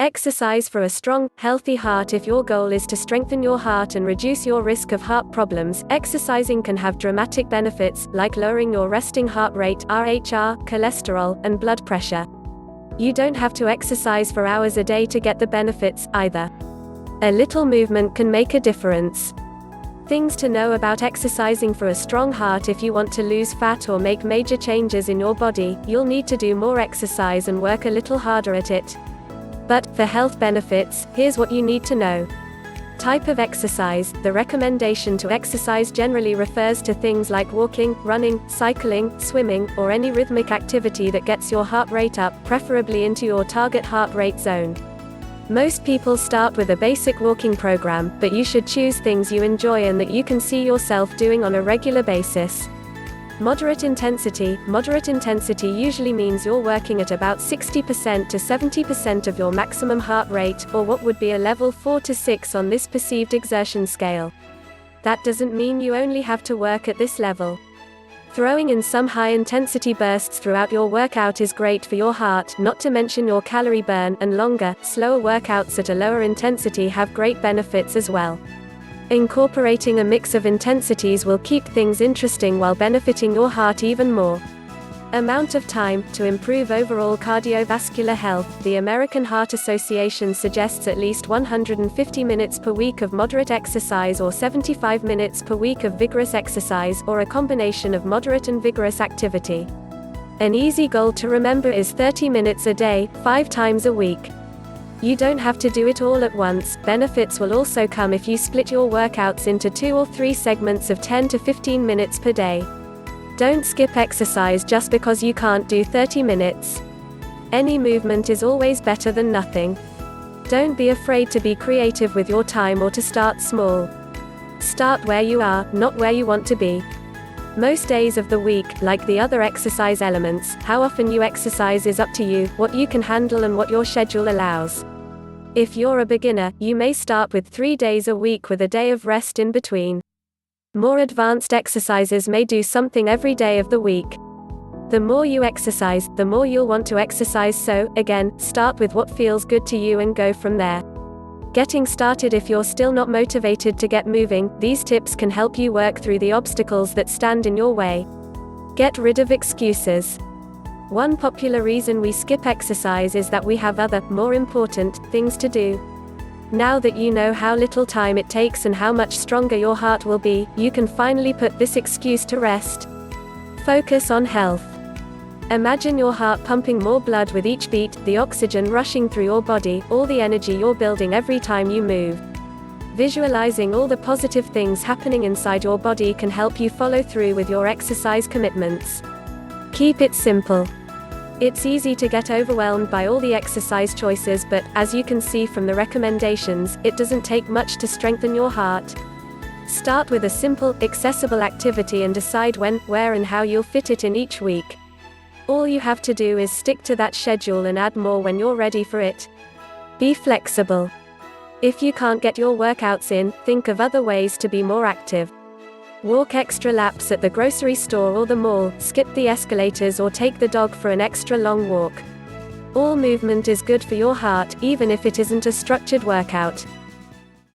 Exercise for a strong, healthy heart. If your goal is to strengthen your heart and reduce your risk of heart problems, exercising can have dramatic benefits, like lowering your resting heart rate (RHR), cholesterol, and blood pressure. You don't have to exercise for hours a day to get the benefits, either. A little movement can make a difference. Things to know about exercising for a strong heart. If you want to lose fat or make major changes in your body, you'll need to do more exercise and work a little harder at it. But, for health benefits, here's what you need to know. Type of exercise. The recommendation to exercise generally refers to things like walking, running, cycling, swimming, or any rhythmic activity that gets your heart rate up, preferably into your target heart rate zone. Most people start with a basic walking program, but you should choose things you enjoy and that you can see yourself doing on a regular basis. Moderate intensity. Moderate intensity usually means you're working at about 60% to 70% of your maximum heart rate, or what would be a level 4 to 6 on this perceived exertion scale. That doesn't mean you only have to work at this level. Throwing in some high-intensity bursts throughout your workout is great for your heart, not to mention your calorie burn, and longer, slower workouts at a lower intensity have great benefits as well. Incorporating a mix of intensities will keep things interesting while benefiting your heart even more. Amount of time. To improve overall cardiovascular health, the American Heart Association suggests at least 150 minutes per week of moderate exercise or 75 minutes per week of vigorous exercise, or a combination of moderate and vigorous activity. An easy goal to remember is 30 minutes a day, 5 times a week. You don't have to do it all at once. Benefits will also come if you split your workouts into 2 or 3 segments of 10 to 15 minutes per day. Don't skip exercise just because you can't do 30 minutes. Any movement is always better than nothing. Don't be afraid to be creative with your time or to start small. Start where you are, not where you want to be. Most days of the week, like the other exercise elements, how often you exercise is up to you, what you can handle and what your schedule allows. If you're a beginner, you may start with 3 days a week with a day of rest in between. More advanced exercises may do something every day of the week. The more you exercise, the more you'll want to exercise, so, again, start with what feels good to you and go from there. Getting started. If you're still not motivated to get moving, these tips can help you work through the obstacles that stand in your way. Get rid of excuses. One popular reason we skip exercise is that we have other, more important, things to do. Now that you know how little time it takes and how much stronger your heart will be, you can finally put this excuse to rest. Focus on health. Imagine your heart pumping more blood with each beat, the oxygen rushing through your body, all the energy you're building every time you move. Visualizing all the positive things happening inside your body can help you follow through with your exercise commitments. Keep it simple. It's easy to get overwhelmed by all the exercise choices, but, as you can see from the recommendations, it doesn't take much to strengthen your heart. Start with a simple, accessible activity and decide when, where and how you'll fit it in each week. All you have to do is stick to that schedule and add more when you're ready for it. Be flexible. If you can't get your workouts in, think of other ways to be more active. Walk extra laps at the grocery store or the mall, skip the escalators or take the dog for an extra long walk. All movement is good for your heart, even if it isn't a structured workout.